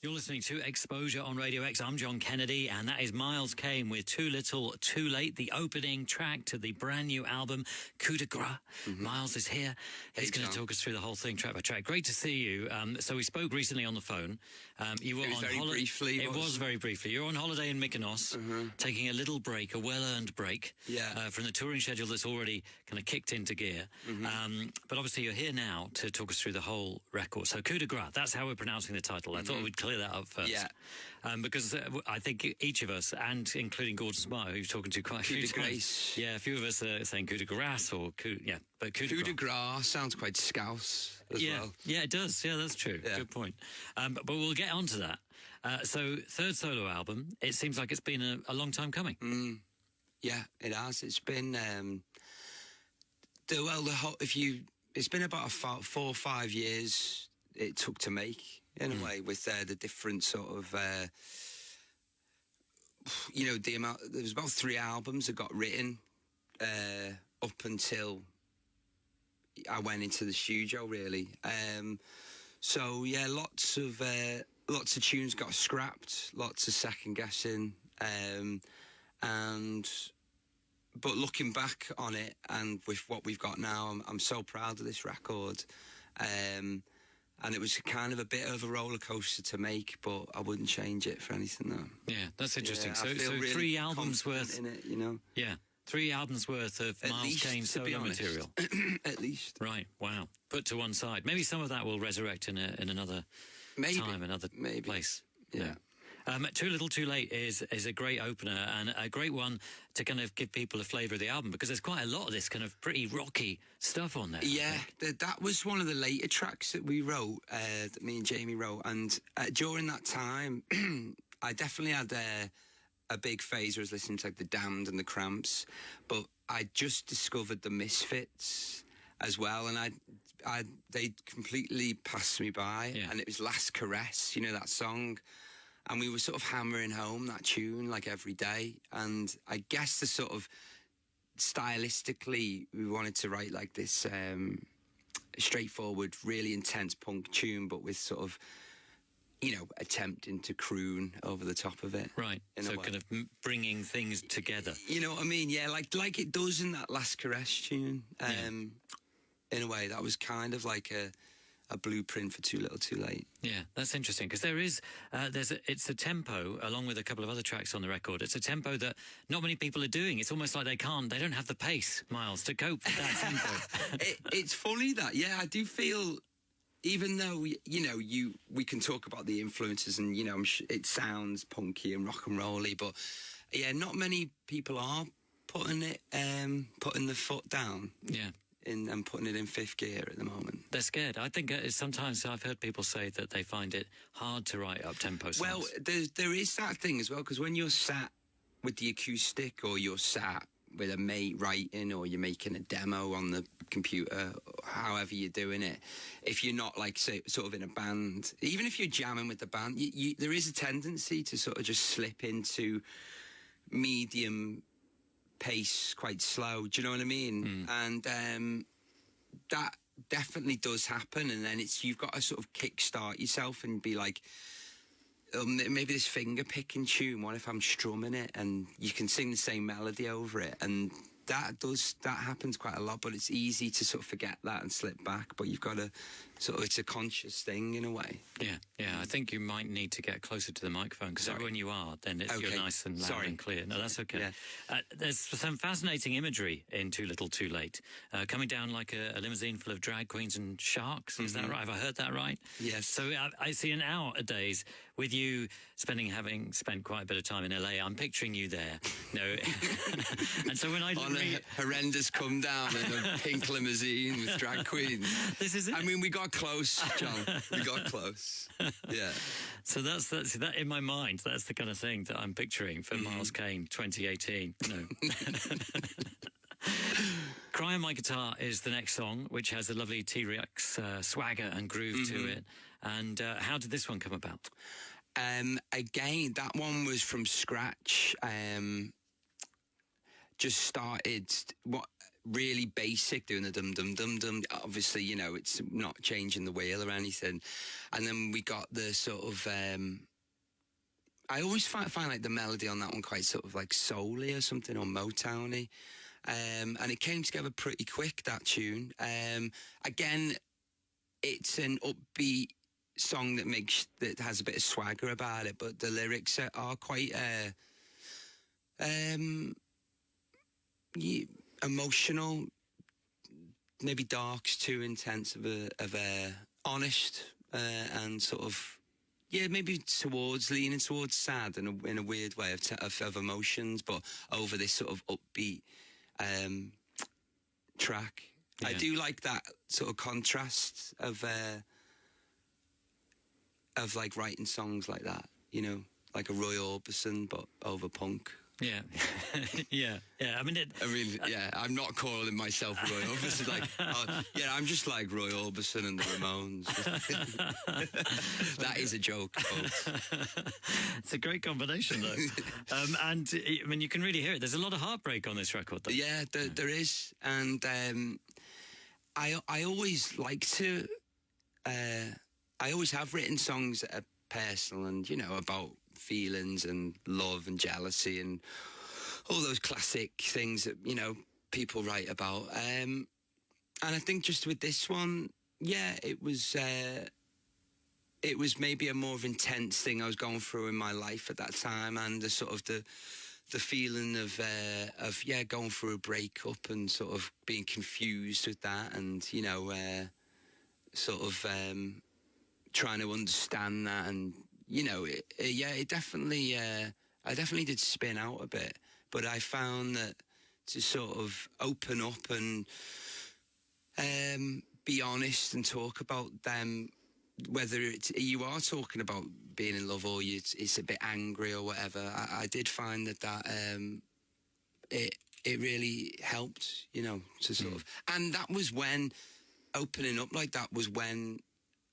You're listening to Exposure on Radio X. I'm John Kennedy, and that is Miles Kane with Too Little, Too Late, the opening track to the brand new album, Coup De Grace. Miles is here. He's going to talk us through the whole thing, track by track. Great to see you. So we spoke recently on the phone. You were on holiday. Briefly. It was very briefly. You're on holiday in Mykonos, taking a little break, a well-earned break from the touring schedule that's already kind of kicked into gear. But obviously you're here now to talk us through the whole record. So Coup De Grace, that's how we're pronouncing the title. I thought we'd clear that up first. Because I think each of us, and including Gordon Smart, who you're talking to quite a few times. Grace. Yeah, a few of us are saying Coup De Grace or but Coup De Grace sounds quite Scouse as well. Yeah, it does. Yeah, that's true. Yeah. Good point. But we'll get on to that. So, third solo album, it seems like it's been a long time coming. Yeah, it has. It's been it's been about 4 or 5 years it took to make, in a way, with the different sort of the amount. There was about 3 albums that got written up until I went into the studio, really. So yeah, lots of tunes got scrapped, lots of second guessing, but looking back on it and with what we've got now, I'm so proud of this record. And it was kind of a bit of a roller coaster to make, but I wouldn't change it for anything, though. Yeah, that's interesting. Yeah, so really 3 albums worth in it, you know. Yeah, 3 albums worth of Miles Kane solo material. At least. Right. Wow. Put to one side. Maybe some of that will resurrect in another time, another place. Yeah. Too Little, Too Late is a great opener and a great one to kind of give people a flavour of the album, because there's quite a lot of this kind of pretty rocky stuff on there. Yeah, that was one of the later tracks that we wrote, that me and Jamie wrote, and during that time, I definitely had a big phase where I was listening to like The Damned and The Cramps, but I just discovered the Misfits as well, and they completely passed me by, and it was Last Caress, that song. And we were sort of hammering home that tune like every day. And I guess the sort of stylistically, we wanted to write like this straightforward, really intense punk tune, but with sort of, attempting to croon over the top of it. Right. So kind of bringing things together. You know what I mean? Yeah, like it does in that Last Caress tune. In a way, that was kind of like a blueprint for Too Little, Too Late. Yeah, that's interesting, because it's a tempo, along with a couple of other tracks on the record. It's a tempo that not many people are doing. It's almost like they don't have the pace, Miles, to cope with that tempo. It's funny that, I do feel, even though, we can talk about the influences and, it sounds punky and rock and rolly, but not many people are putting the foot down. Yeah. And putting it in 5th gear at the moment. They're scared. I think sometimes I've heard people say that they find it hard to write up-tempo songs. Well, there is that thing as well, because when you're sat with the acoustic, or you're sat with a mate writing, or you're making a demo on the computer, however you're doing it, if you're not, like, say, sort of in a band, even if you're jamming with the band, there is a tendency to sort of just slip into medium pace, quite slow, do you know what I mean? And that definitely does happen, and then you've got to sort of kickstart yourself and be like, maybe this finger picking tune, what if I'm strumming it and you can sing the same melody over it? And that happens quite a lot, but it's easy to sort of forget that and slip back, but you've got to it's a conscious thing in a way. Yeah, I think you might need to get closer to the microphone, because when you are, then you're nice and loud and clear. No, that's okay. Yeah. There's some fascinating imagery in Too Little, Too Late, coming down like a limousine full of drag queens and sharks. Is that right? Have I heard that right? Yes. So I see an hour a days with you having spent quite a bit of time in LA. I'm picturing you there. And so when I on a horrendous come down in a pink limousine with drag queens. This is it. I mean, we got close, John. We got close. Yeah. So that's that in my mind. That's the kind of thing that I'm picturing for Miles Kane 2018. No. Cry on My Guitar is the next song, which has a lovely T-Rex swagger and groove to it. And how did this one come about? Again, that one was from scratch. Just started. really basic, doing the dum dum dum dum. Obviously, you know, it's not changing the wheel or anything. And then we got the sort of. I always find like the melody on that one quite sort of like soul-y or something, or Motowny. And it came together pretty quick, that tune. Again, it's an upbeat song that has a bit of swagger about it, but the lyrics are quite emotional, maybe dark's too intense of a honest and sort of maybe leaning towards sad in a weird way of emotions, but over this sort of upbeat track. Yeah. I do like that sort of contrast of like writing songs like that, you know, like a Roy Orbison but over punk. Yeah. yeah. I mean, I'm not calling myself Roy Orbison. Like, I'm just like Roy Orbison and the Ramones. That is a joke, folks. It's a great combination, though. And I mean, you can really hear it. There's a lot of heartbreak on this record, though. Yeah, there is. And I always like to. I always have written songs that are personal and, you know, about feelings and love and jealousy and all those classic things that, you know, people write about. And I think just with this one, it was maybe a more of intense thing I was going through in my life at that time, and the sort of the feeling of going through a breakup and sort of being confused with that, and, you know, sort of trying to understand that. And, you know, it definitely, I definitely did spin out a bit, but I found that to sort of open up and be honest and talk about them, whether you are talking about being in love or it's a bit angry or whatever, I did find that it really helped, you know, to sort of, and that was when opening up like that was when.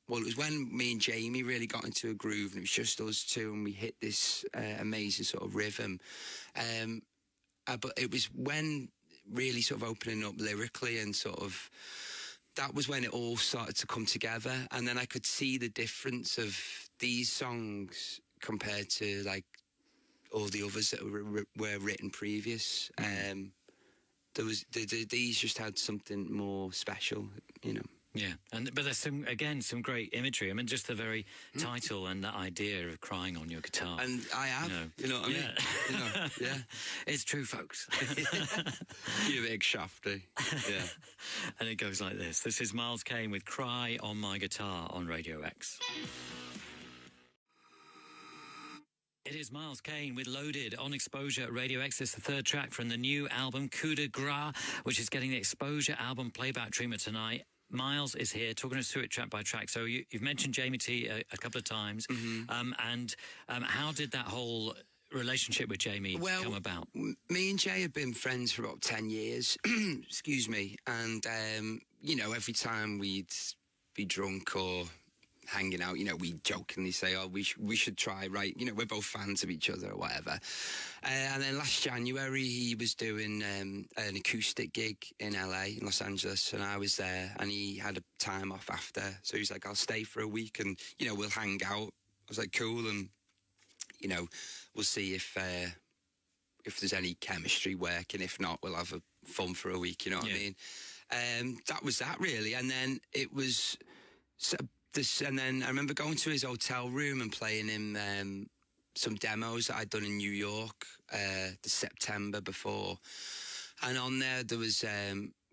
Well, it was when me and Jamie really got into a groove, and it was just us two, and we hit this amazing sort of rhythm. But it was when really sort of opening up lyrically, and sort of that was when it all started to come together. And then I could see the difference of these songs compared to like all the others that were written previous. These just had something more special, you know. Yeah, but there's some great imagery. I mean, just the very title and the idea of crying on your guitar. And I have, you know what I mean? You know, yeah. It's true, folks. You big shafty. Yeah. And it goes like this. This is Miles Kane with Cry on My Guitar on Radio X. It is Miles Kane with Loaded on Exposure at Radio X. It's the third track from the new album Coup De Grace, which is getting the Exposure album playback treatment tonight. Miles is here talking us through it track by track. So you've mentioned Jamie T a couple of times. And how did that whole relationship with Jamie come about? Me and Jay have been friends for about 10 years. Excuse me. And, you know, every time we'd be drunk or hanging out, you know, we jokingly say, we should try, right? You know, we're both fans of each other or whatever. And then last January, he was doing an acoustic gig in LA, in Los Angeles, and I was there, and he had a time off after. So he was like, I'll stay for a week and, you know, we'll hang out. I was like, cool. And, you know, we'll see if there's any chemistry working. If not, we'll have fun for a week, you know what I mean? That was that, really. And then it was... and then I remember going to his hotel room and playing him some demos that I'd done in New York the September before. And on there was,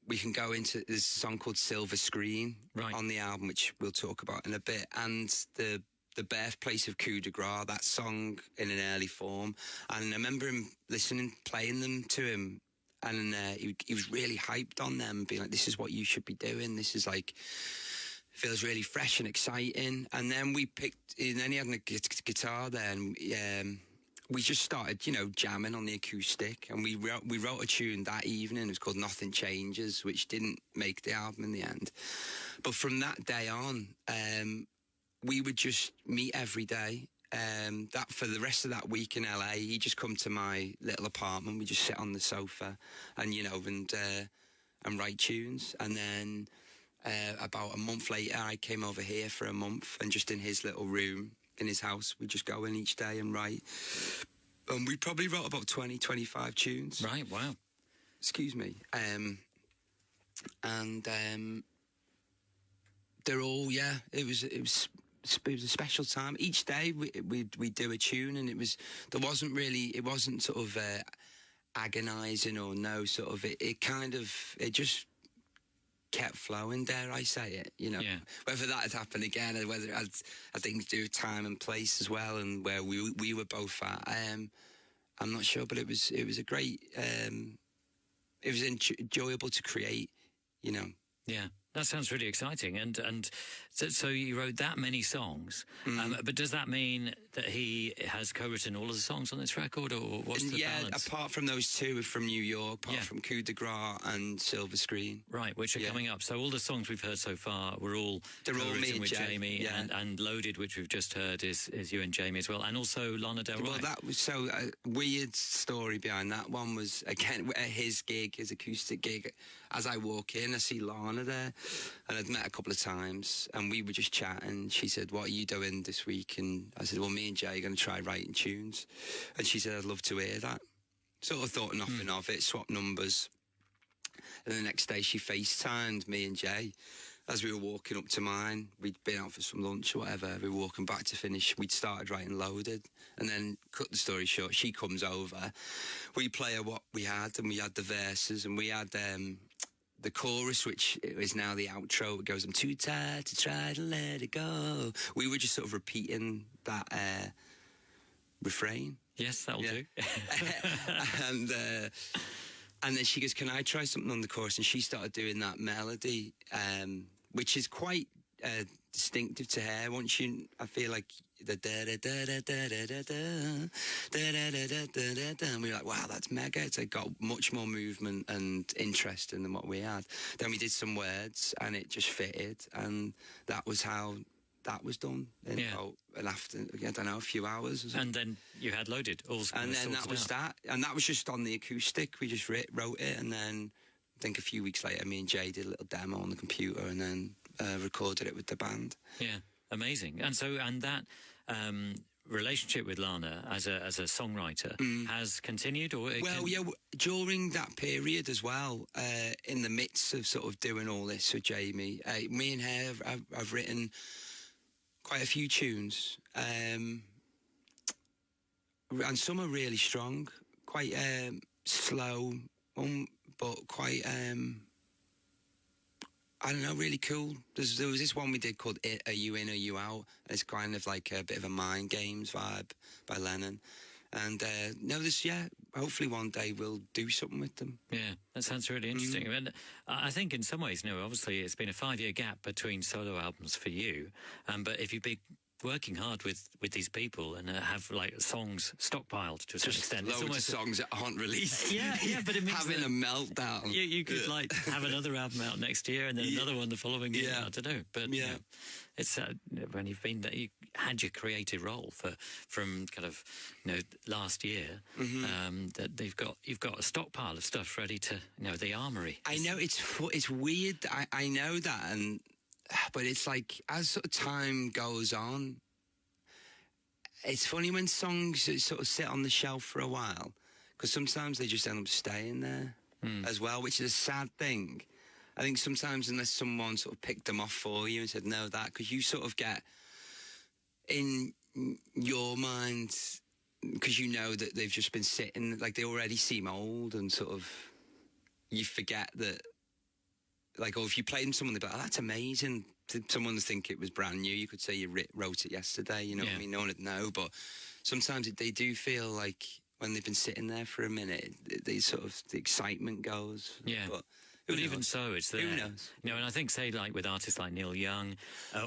we can go into, there's a song called Silver Screen on the album, which we'll talk about in a bit. And the birthplace of Coup De Grace, that song in an early form. And I remember him playing them to him. And he was really hyped on them, being like, this is what you should be doing. This is like... feels really fresh and exciting. And then then he had a guitar there, and we just started, you know, jamming on the acoustic, and we wrote a tune that evening. It was called Nothing Changes, which didn't make the album in the end. But from that day on, we would just meet every day. That for the rest of that week in LA, he'd just come to my little apartment. We just sit on the sofa, and, you know, and write tunes. And then about a month later, I came over here for a month, and just in his little room in his house, we just go in each day and write. And we probably wrote about 20, 25 tunes. Right, wow. Excuse me. They're all, it was a special time. Each day we'd do a tune, and it wasn't sort of agonising or no sort of, it just kept flowing, dare I say it, you know. Yeah. Whether that had happened again, or whether it had, I think, to do with time and place as well, and where we were both at. I'm not sure, but it was a great, it was enjoyable to create, you know. Yeah, that sounds really exciting. And so you wrote that many songs, but does that mean that he has co-written all of the songs on this record, or what's the balance? Apart from those two from New York, apart from Coup De Grace and Silver Screen. Right, which are coming up. So all the songs we've heard so far were all co-written with Jamie, and Loaded, which we've just heard, is you and Jamie as well, and also Lana Del Rey. Well, that was so weird story behind that one was, again, his acoustic gig. As I walk in, I see Lana there, and I'd met a couple of times, and we were just chatting. She said, "What are you doing this week?" And I said, "Well, me and Jay are going to try writing tunes." And she said, "I'd love to hear that." Sort of thought nothing of it, swapped numbers. And the next day she FaceTimed me and Jay as we were walking up to mine. We'd been out for some lunch or whatever. We were walking back to finish. We'd started writing Loaded. And then, cut the story short, she comes over. We play her what we had, and we had the verses, and we had the chorus, which is now the outro. It goes, "I'm too tired to try to let it go." We were just sort of repeating that refrain. Yes, that'll do. And then she goes, "Can I try something on the chorus?" And she started doing that melody, which is quite distinctive to her. I feel like the da da da da da da da da da da da da da, and we were like, wow, that's mega. It's like got much more movement and interest than what we had. Then we did some words, and it just fitted, and that was how that was done in about I don't know, a few hours or something. And then you had Loaded. And then that was that. And that was just on the acoustic. We just wrote it, and then I think a few weeks later, me and Jay did a little demo on the computer, and then recorded it with the band. Yeah, amazing. And so, and that relationship with Lana as a songwriter has continued, or during that period as well, in the midst of sort of doing all this with Jamie, me and her, I've written quite a few tunes, and some are really strong, quite slow, but quite I don't know, really cool. There was this one we did called "Are You In, Are You Out?" It's kind of like a bit of a Mind Games vibe by Lennon. And hopefully one day we'll do something with them. Yeah, that sounds really interesting. And I think in some ways, obviously it's been a 5-year gap between solo albums for you. But if you've been working hard with these people and have like songs stockpiled to a certain extent, loads of songs that aren't released. Yeah, but it means having a meltdown. You could like have another album out next year and then another one the following year. I don't know, but it's when you had your creative role from kind of last year, that you've got a stockpile of stuff ready to the armory. I know it's weird. I know that, but it's like as sort of time goes on, it's funny when songs sort of sit on the shelf for a while, because sometimes they just end up staying there as well, which is a sad thing. I think sometimes unless someone sort of picked them off for you and said no, that, because you sort of get in your mind, because you know that they've just been sitting, like they already seem old, and sort of you forget that. Like, or if you played them someone, they'd be like, "Oh, that's amazing." To someone to think it was brand new, you could say you wrote it yesterday, you know what I mean? No one would know, but sometimes they do feel like when they've been sitting there for a minute, they sort of, the excitement goes. Yeah. But even so, it's there. Who knows? And I think, say, like with artists like Neil Young,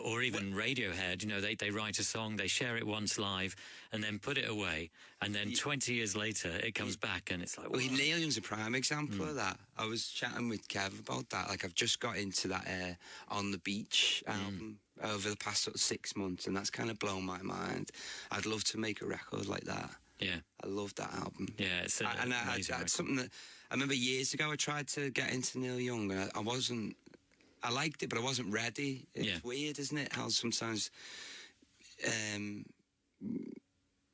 or even Radiohead, they write a song, they share it once live, and then put it away, and then 20 years later, it comes back, and it's like, well, Neil Young's a prime example of that. I was chatting with Kev about that. Like, I've just got into that On the Beach album over the past sort of 6 months, and that's kind of blown my mind. I'd love to make a record like that. Yeah. I love that album. Yeah, it's that's something that I remember years ago. I tried to get into Neil Young, and I wasn't. I liked it, but I wasn't ready. It's weird, isn't it? How sometimes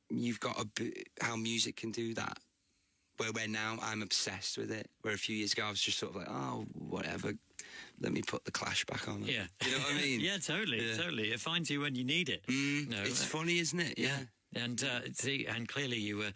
you've got how music can do that. Where now I'm obsessed with it. Where a few years ago I was just sort of like, oh, whatever. Let me put the Clash back on. Yeah. You know what I mean? Yeah, totally, totally. It finds you when you need it. It's funny, isn't it? Yeah. And and clearly you were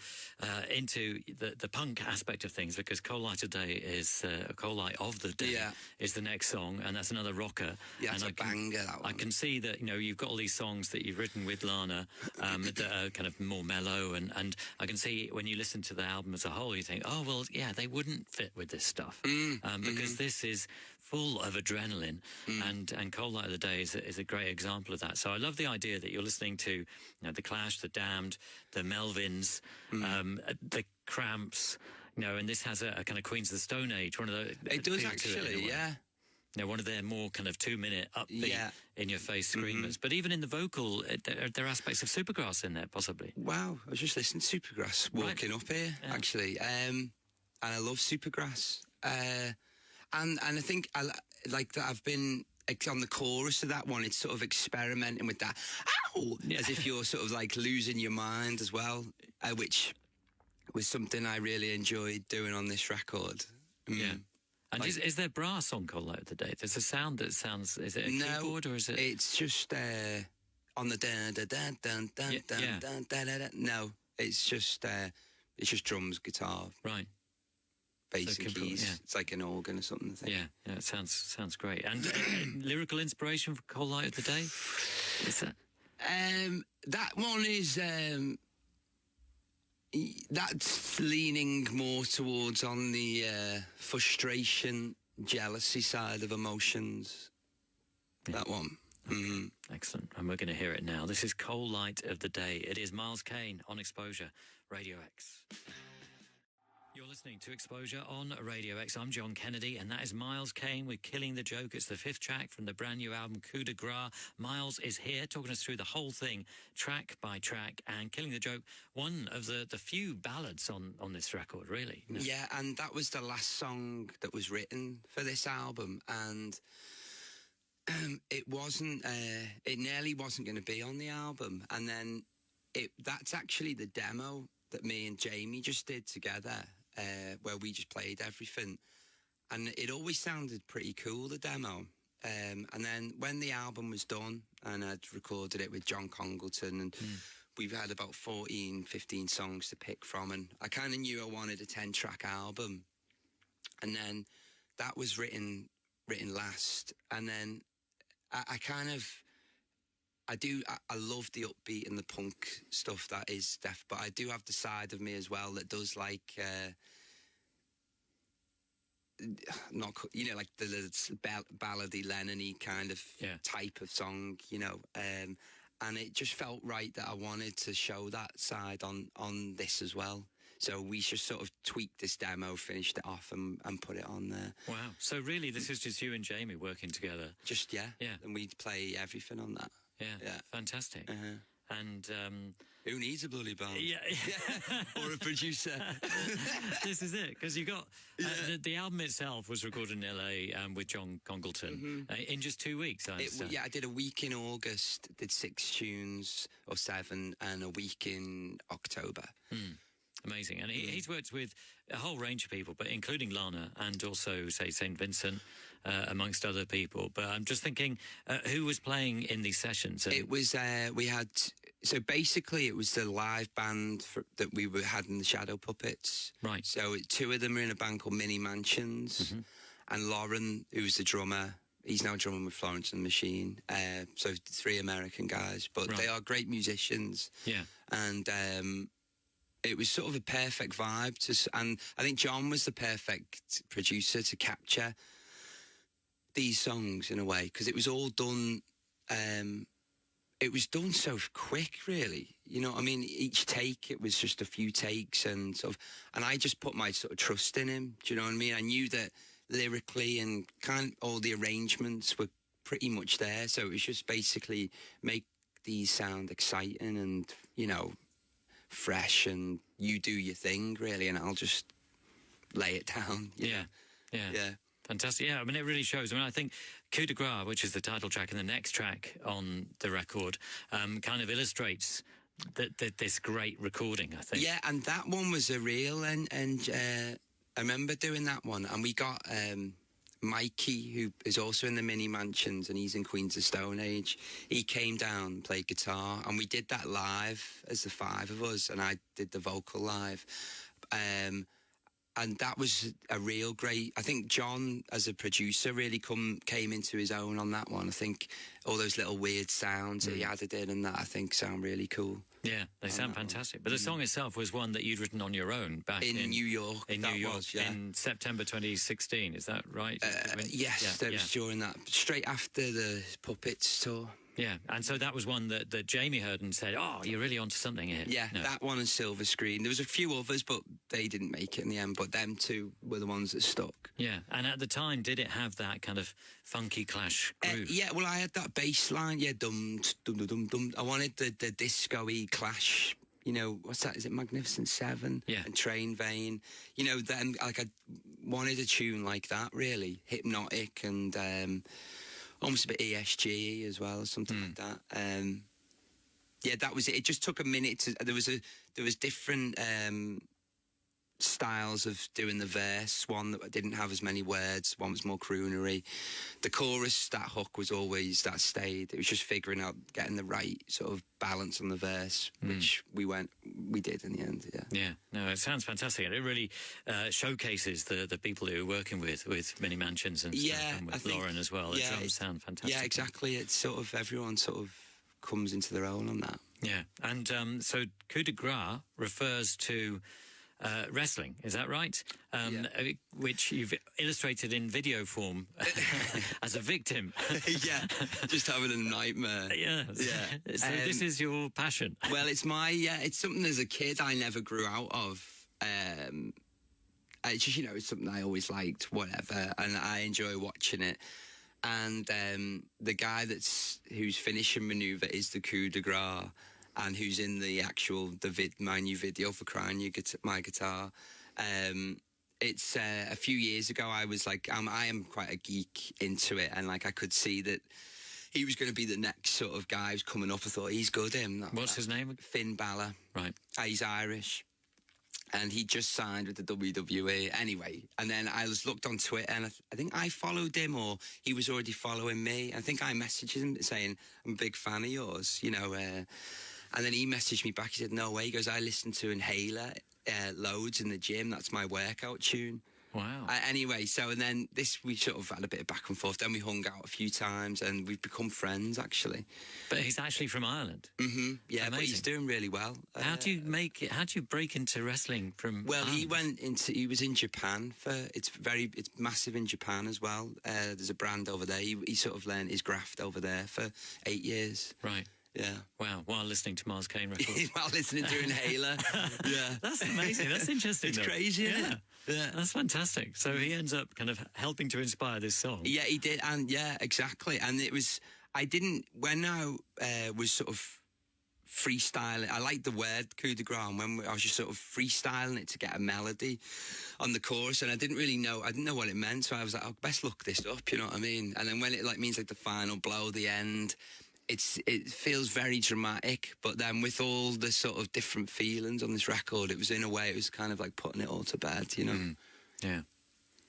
into the punk aspect of things, because Cold Light of Day is Cold Light of the Day is the next song, and that's another rocker. Yeah, it's and a banger, that one. I can see that, you've got all these songs that you've written with Lana that are kind of more mellow, and I can see when you listen to the album as a whole, you think, oh, well, yeah, they wouldn't fit with this stuff because this is full of adrenaline, and Cold Light of the Day is a great example of that. So I love the idea that you're listening to the Clash, the Damned, the Melvins, the Cramps, and this has a kind of Queens of the Stone Age. One of the it does actually, yeah. One of their more kind of 2-minute upbeat, in-your-face screamers. But even in the vocal, there are aspects of Supergrass in there, possibly. Wow, I was just listening to Supergrass walking up here, actually, and I love Supergrass. And I think I like that. I've been on the chorus of that one. It's sort of experimenting with that, as if you're sort of like losing your mind as well, which was something I really enjoyed doing on this record. Yeah. And is there brass on Cold Light of the Day? There's a sound that sounds. Is it a keyboard or is it? It's just on the dun dun dun dun dun dun dun dun dun. No, it's just drums, guitar, right. Basic keys. It's like an organ or something. I think. Yeah, it sounds great. And lyrical inspiration for Cold Light of the Day? Is that? That one is that's leaning more towards on the frustration, jealousy side of emotions. Yeah. That one. Okay. Excellent. And we're going to hear it now. This is Cold Light of the Day. It is Miles Kane on Exposure, Radio X. You're listening to Exposure on Radio X. I'm John Kennedy, and that is Miles Kane with Killing the Joke. It's the 5th track from the brand new album Coup De Grace. Miles is here talking us through the whole thing, track by track, and Killing the Joke, one of the few ballads on this record, really. Yeah, and that was the last song that was written for this album, and it wasn't, it nearly wasn't going to be on the album, and then that's actually the demo that me and Jamie just did together. Where we just played everything, and it always sounded pretty cool, the demo. And then when the album was done, and I'd recorded it with John Congleton, and we've had about 14, 15 songs to pick from, and I kind of knew I wanted a 10-track album. And then that was written last, and then I love the upbeat and the punk stuff that is deaf, but I do have the side of me as well that does like, like the ballady, Lennon-y kind of type of song, and it just felt right that I wanted to show that side on this as well. So we just sort of tweaked this demo, finished it off, and put it on there. Wow. So really, this is just you and Jamie working together? Just, yeah. And we'd play everything on that. Yeah. Fantastic. And who needs a bloody band? Yeah. Or a producer. This is it, because you got the album itself was recorded in LA with John Congleton in just 2 weeks. I did a week in August, did 6 tunes or 7, and a week in October. Amazing. And he's worked with a whole range of people, but including Lana and also, say, St. Vincent, amongst other people. But I'm just thinking, who was playing in these sessions? It was, so basically it was the live band that we had in the Shadow Puppets. Right. So 2 of them are in a band called Mini Mansions. And Lauren, who's the drummer, he's now drumming with Florence and the Machine. So 3 American guys, but they are great musicians. Yeah. And it was sort of a perfect vibe and I think John was the perfect producer to capture these songs in a way, because it was all done. It was done so quick, really. You know what I mean? Each take, it was just a few takes, and I just put my sort of trust in him. Do you know what I mean? I knew that lyrically and all the arrangements were pretty much there, so it was just basically make these sound exciting and fresh, and you do your thing really, and I'll just lay it down. Yeah. Fantastic. Yeah, I mean, it really shows. I mean, I think Coup de Grace, which is the title track and the next track on the record, kind of illustrates this great recording, I think. Yeah, and that one was a real, and I remember doing that one, and we got Mikey, who is also in the Mini Mansions, and he's in Queens of Stone Age. He came down, played guitar, and we did that live as the five of us, and I did the vocal live. And that was a real great... I think John, as a producer, really came into his own on that one. I think all those little weird sounds that he added in and that, I think, sound really cool. Yeah, they sound fantastic. But the song itself was one that you'd written on your own back in New York. In New York, in September 2016. Is that right? Yes, that was during that, straight after the Puppets tour. Yeah, and so that was one that Jamie heard and said, "Oh, you're really onto something here." Yeah, that one and Silver Screen. There was a few others, but they didn't make it in the end. But them two were the ones that stuck. Yeah, and at the time, did it have that kind of funky Clash groove? Yeah, well, I had that bass line. Yeah, dum dum dum dum dum. I wanted the disco-y Clash. You know, what's that? Is it Magnificent Seven? Yeah. And Train Vein. You know, then like I wanted a tune like that, really hypnotic and. Almost a bit ESG as well, or something like that. Yeah, that was it. It just took a minute. There was different styles of doing the verse. One that didn't have as many words. One was more croonery. The chorus, that hook was always that stayed. It was just figuring out getting the right sort of balance on the verse, which we did in the end. Yeah. No, it sounds fantastic, and it really showcases the people who you're working with Mini Mansions and stuff, and with Lauren as well. The drums sound fantastic. Yeah, exactly. It's sort of everyone sort of comes into their own on that. Yeah, and so Coup de Grace refers to wrestling, is that right? Which you've illustrated in video form as a victim. Yeah, just having a nightmare. Yeah. So this is your passion. Well, it's it's something as a kid I never grew out of. It's just, it's something I always liked, whatever, and I enjoy watching it. And the guy whose finishing manoeuvre is the Coup de Grace, and who's in the actual my new video for Crying My Guitar. It's a few years ago. I was like, I am quite a geek into it, and like I could see that he was going to be the next sort of guy who's coming up. I thought he's good. What's his name? Finn Balor. Right. He's Irish, and he just signed with the WWE anyway. And then I looked on Twitter, and I think I followed him, or he was already following me. I think I messaged him saying, "I'm a big fan of yours," And then he messaged me back. He said, "No way." He goes, "I listen to Inhaler loads in the gym. That's my workout tune." Wow. Anyway, and then we sort of had a bit of back and forth. Then we hung out a few times, and we've become friends, actually. But he's actually from Ireland. Mm-hmm. Yeah, amazing. But he's doing really well. How do you How do you break into wrestling from? Well, Ireland? he was in Japan it's massive in Japan as well. There's a brand over there. He sort of learned his graft over there for 8 years. Right. Yeah. Wow. While listening to Miles Kane records. While listening to Inhaler. Yeah. That's amazing. That's interesting. It's crazy, isn't it? Yeah. That's fantastic. So he ends up kind of helping to inspire this song. Yeah, he did. And yeah, exactly. And it was, when I was sort of freestyling, I like the word coup de grace, when I was just sort of freestyling it to get a melody on the chorus, and I didn't know what it meant. So I was like, oh, best look this up, you know what I mean? And then when it means the final blow, the end, it feels very dramatic, but then with all the sort of different feelings on this record, it was kind of like putting it all to bed, Yeah.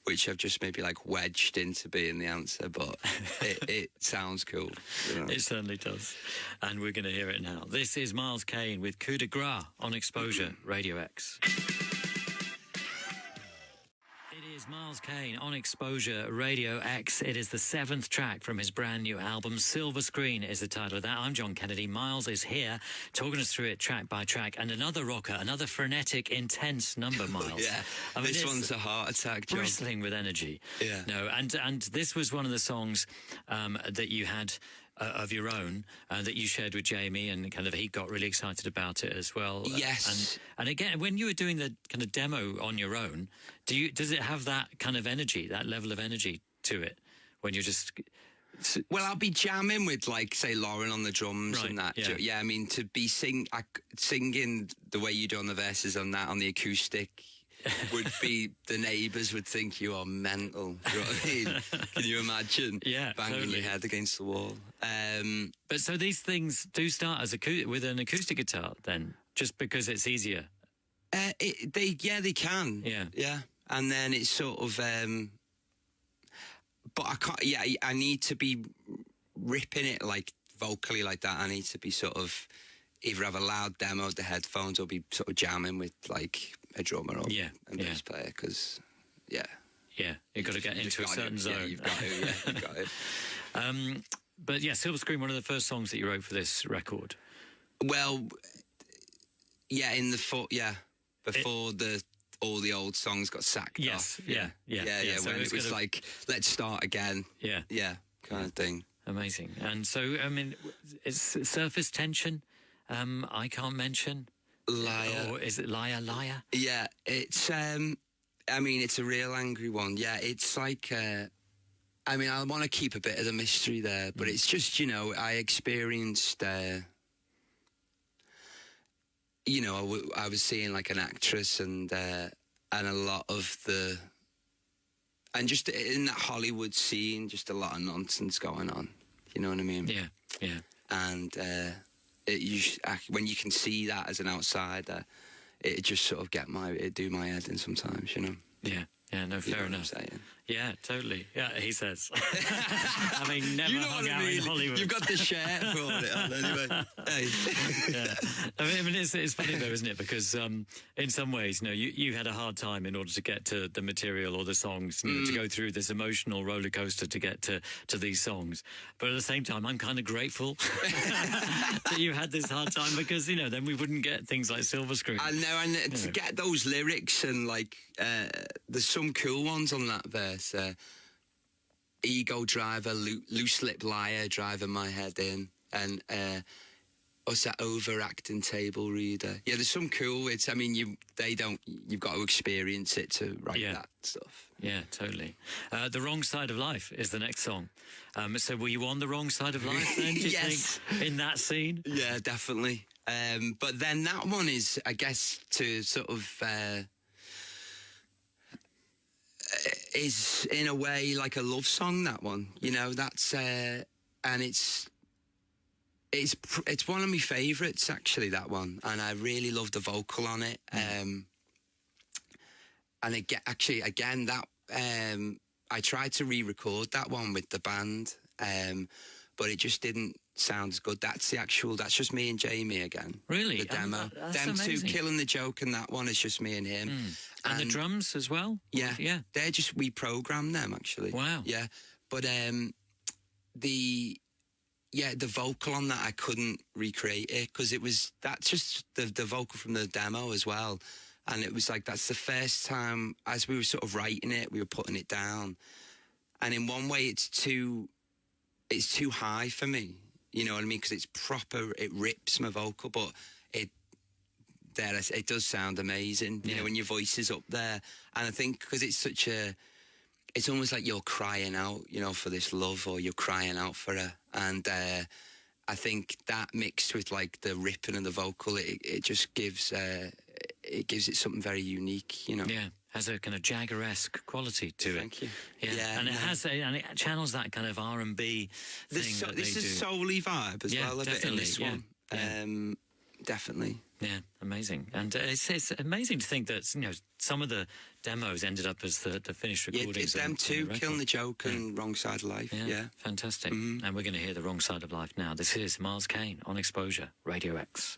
Which I've just maybe wedged into being the answer, but it sounds cool. It certainly does. And we're going to hear it now. This is Miles Kane with Coup de Grace on Exposure Radio X. It is Miles Kane on Exposure Radio X. It is the 7th track from his brand new album. Silver Screen is the title of that. I'm John Kennedy. Miles is here talking us through it track by track. And another rocker, another frenetic, intense number, Miles. Yeah, this one's a heart attack, John. Bristling with energy. Yeah. No, and this was one of the songs that you had of your own that you shared with Jamie, and kind of he got really excited about it as well. Yes. And again, when you were doing the kind of demo on your own, does it have that kind of energy, that level of energy to it, when you're just Well, I'll be jamming with, like, say, Lauren on the drums and that. Yeah. I mean, to be singing the way you do on the verses on that, on the acoustic, would be, the neighbours would think you are mental. You know what I mean? Can you imagine? Yeah, banging totally. your head against the wall. But so these things do start as with an acoustic guitar, then, just because it's easier. They can. Yeah. And then it's sort of, but I can't. Yeah, I need to be ripping it like vocally like that. I need to be sort of either have a loud demo with the headphones or be sort of jamming with like a drummer or a bass player, because you've got to get into a certain zone. Yeah, you've got to. But yeah, Silver Screen, one of the first songs that you wrote for this record. Well, yeah, before all the old songs got sacked off. Yeah. So when it was like, let's start again. Yeah, kind of thing. Amazing. And so, I mean, it's Surface Tension. I Can't Mention. Liar. Or is it Liar? Yeah, it's, I mean, it's a real angry one. Yeah, it's like, I mean, I want to keep a bit of the mystery there, but it's just, I experienced, I was seeing like an actress and a lot of and just in that Hollywood scene, just a lot of nonsense going on. You know what I mean? Yeah. And when you can see that as an outsider, it just sort of it'd do my head in sometimes, Yeah, no, fair enough. Yeah, totally. Yeah, he says. I mean, never hung out in Hollywood. You've got the shirt for it on anyway. Hey. Yeah. I mean, it's funny though, isn't it? Because in some ways, you had a hard time in order to get to the material or the songs, to go through this emotional roller coaster to get to these songs. But at the same time, I'm kind of grateful that you had this hard time, because, then we wouldn't get things like Silver Screen. I know, and to get those lyrics and like, there's some cool ones on that verse. Ego driver, loose lip liar, driving my head in, and us that overacting table reader. Yeah, there's some cool. I mean, you've got to experience it to write that stuff. Yeah, totally. The Wrong Side of Life is the next song. So were you on the wrong side of life then, do you think, in that scene? Yeah, definitely. But then that one is, I guess, to sort of is in a way like a love song, that one. That's and it's one of my favourites, actually, that one, and I really love the vocal on it. And again that I tried to re-record that one with the band, but it just didn't sound as good. That's just me and Jamie again. Really? The demo. Them amazing. two, Killing the Joke, and that one is just me and him. And the drums as well? Yeah. Yeah. We programmed them, actually. Wow. Yeah. But the vocal on that, I couldn't recreate it, because that's just the vocal from the demo as well. And it was like, that's the first time, as we were sort of writing it, we were putting it down. And in one way, it's too high for me. You know what I mean? Because it's proper, it rips my vocal, but it does sound amazing, when your voice is up there. And I think because it's it's almost like you're crying out, for this love, or you're crying out for her. And I think that mixed with like the ripping and the vocal, it just gives it something very unique, Yeah. Has a kind of Jagger-esque quality to it. Thank you. Yeah, and it channels that kind of R&B thing. This is soul-y vibe as well, a bit in this one. Definitely. Yeah, amazing. And it's amazing to think that some of the demos ended up as the finished recordings. Yeah, them too, Killing the Joke and Wrong Side of Life. Yeah. Fantastic. And we're going to hear The Wrong Side of Life now. This is Miles Kane on Exposure, Radio X.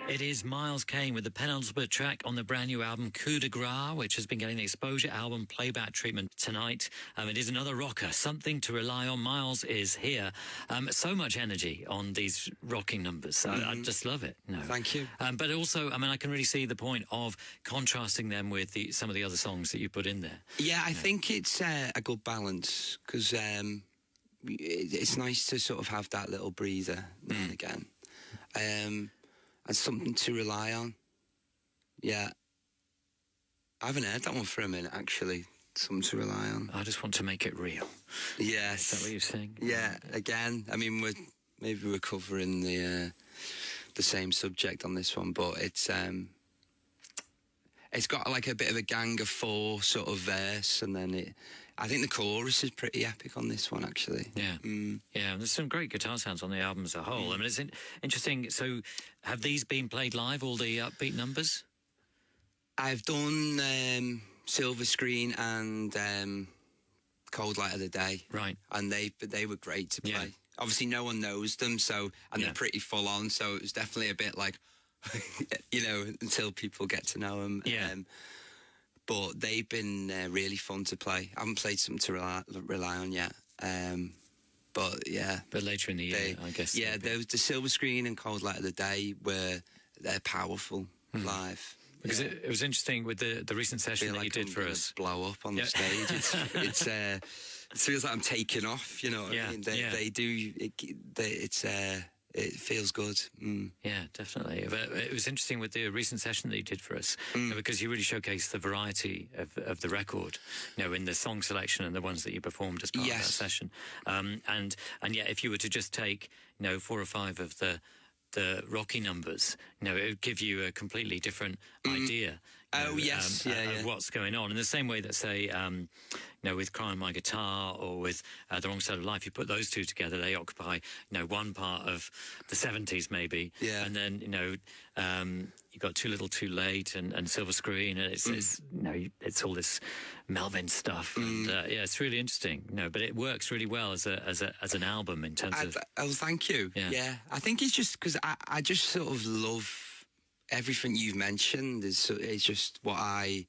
It is Miles Kane with the penultimate track on the brand new album Coup De Grace, which has been getting the Exposure album playback treatment tonight. It is another rocker, something to rely on. Miles is here. So much energy on these rocking numbers. I just love it. Thank you. But also, I can really see the point of contrasting them with some of the other songs that you put in there. Yeah, I think it's a good balance, because it's nice to sort of have that little breather now and again. And something to rely on. Yeah. I haven't heard that one for a minute, actually. something to rely on. I just want to make it real. Yes. Is that what you're saying? Yeah. Again, I mean, we're covering the same subject on this one, but it's got like a bit of a Gang of Four sort of verse, and then I think the chorus is pretty epic on this one, actually. Yeah. Yeah, there's some great guitar sounds on the album as a whole. I mean, it's interesting. So, have these been played live, all the upbeat numbers? I've done Silver Screen and Cold Light of the Day. Right. And they were great to play. Yeah. Obviously, no one knows them, and they're pretty full on, so it was definitely a bit like, until people get to know them. Yeah. But they've been really fun to play. I haven't played something to rely on yet. But yeah. But later in the year, I guess. Yeah, the Silver Screen and Cold Light of the Day they're powerful live. Because it was interesting with the recent session that you did for us. Blow up on the stage. It feels like I'm taking off. You know what I mean? They do. It feels good. Yeah, definitely. But it was interesting with the recent session that you did for us, because you really showcased the variety of the record, in the song selection and the ones that you performed as part of that session. And yet, if you were to just take, 4 or 5 of the rocky numbers, it would give you a completely different idea. Of what's going on. In the same way that, say, with Cry on My Guitar or with The Wrong Side of Life, you put those two together, they occupy, one part of the 70s maybe. Yeah. And then, you've got Too Little Too Late and Silver Screen, and it's all this Melvin stuff. And, it's really interesting, but it works really well as an album in terms of... Oh, thank you. Yeah. I think it's just because I just sort of love everything you've mentioned. It's just what I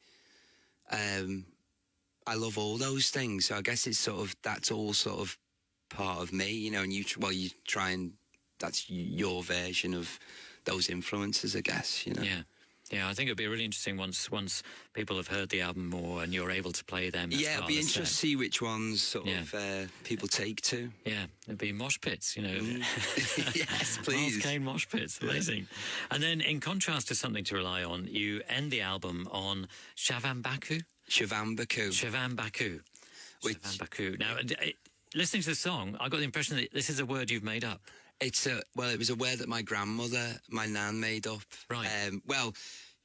love all those things. So I guess it's that's all sort of part of me, and you try and that's your version of those influences, I guess, Yeah, I think it'd be really interesting once people have heard the album more and you're able to play them. Yeah, it'd be interesting to see which ones sort of people take to. Yeah, it'd be mosh pits, Yes, please. Miles Kane mosh pits, amazing. And then, in contrast to Something to Rely On, you end the album on Shavam Baku. Now, listening to the song, I got the impression that this is a word you've made up. It was a word that my nan made up. Right.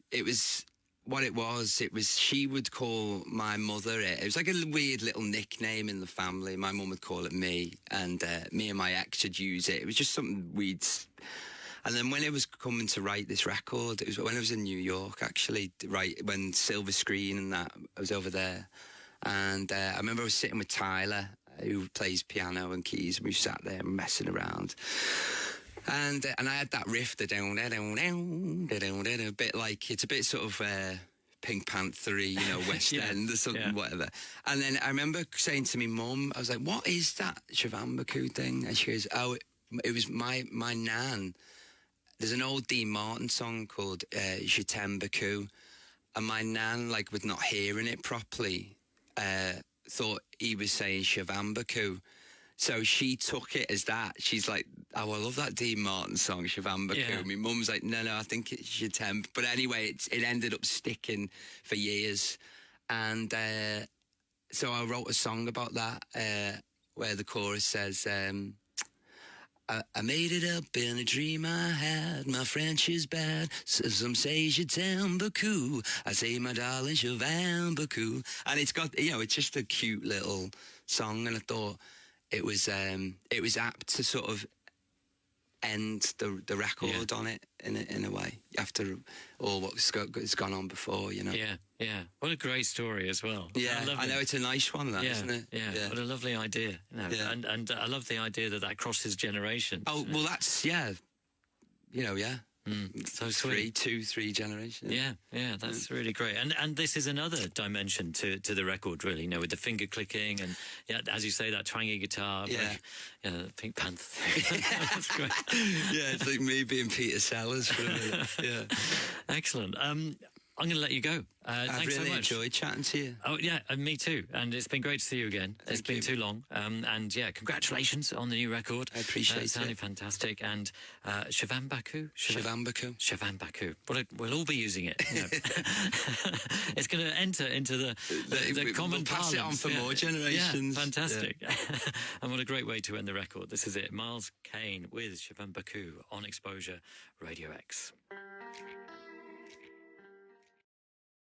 It was what it was. She would call my mother it. It was like a weird little nickname in the family. My mum would call it me, and me and my ex would use it. It was just something we'd... And then when it was coming to write this record, it was when I was in New York, actually, right, when Silver Screen and that, I was over there. And I remember I was sitting with Tyler, who plays piano and keys, and we sat there messing around. And I had that riff, a bit like, it's a bit sort of Pink Panther-y, West End or something, whatever. And then I remember saying to my mum, I was like, what is that Shavam Baku thing? And she goes, it was my nan. There's an old Dean Martin song called Je t'aime Baku, and my nan, with not hearing it properly, thought he was saying Shavam Baku. So she took it as that. She's like, oh, I love that Dean Martin song, Shavam Baku. Yeah. My mum's like, no, I think it's Je t'aime. But anyway, it ended up sticking for years. And so I wrote a song about that, where the chorus says... I made it up in a dream I had. My French is bad. Some say je t'aime beaucoup. I say, my darling, je t'aime beaucoup. And it's got, it's just a cute little song. And I thought it was apt to sort of end the record on it in a way after all what's gone on before, Yeah. What a great story as well. Yeah, I know it's a nice one, isn't it? Yeah. What a lovely idea. And I love the idea that crosses generations. Oh, well, that's, So sweet. 3 generations. Yeah, that's really great. And this is another dimension to the record, really, with the finger clicking and, as you say, that twangy guitar. Pink Panther thing. That's great. Yeah, it's like me being Peter Sellers for a minute. Yeah. Excellent. I'm going to let you go. I've Thanks really so much. enjoyed chatting to you. Oh, yeah, and me too. And it's been great to see you again. It's been too long. And yeah, congratulations on the new record. I appreciate it. Sounding fantastic. And Shavan Baku? Shavan Baku. Shavan Baku. We'll all be using it. You know. It's going to enter into the common we'll pass parlance. it on for more generations. Yeah, fantastic. Yeah. And what a great way to end the record. This is it. Miles Kane with Shavan Baku on Exposure Radio X.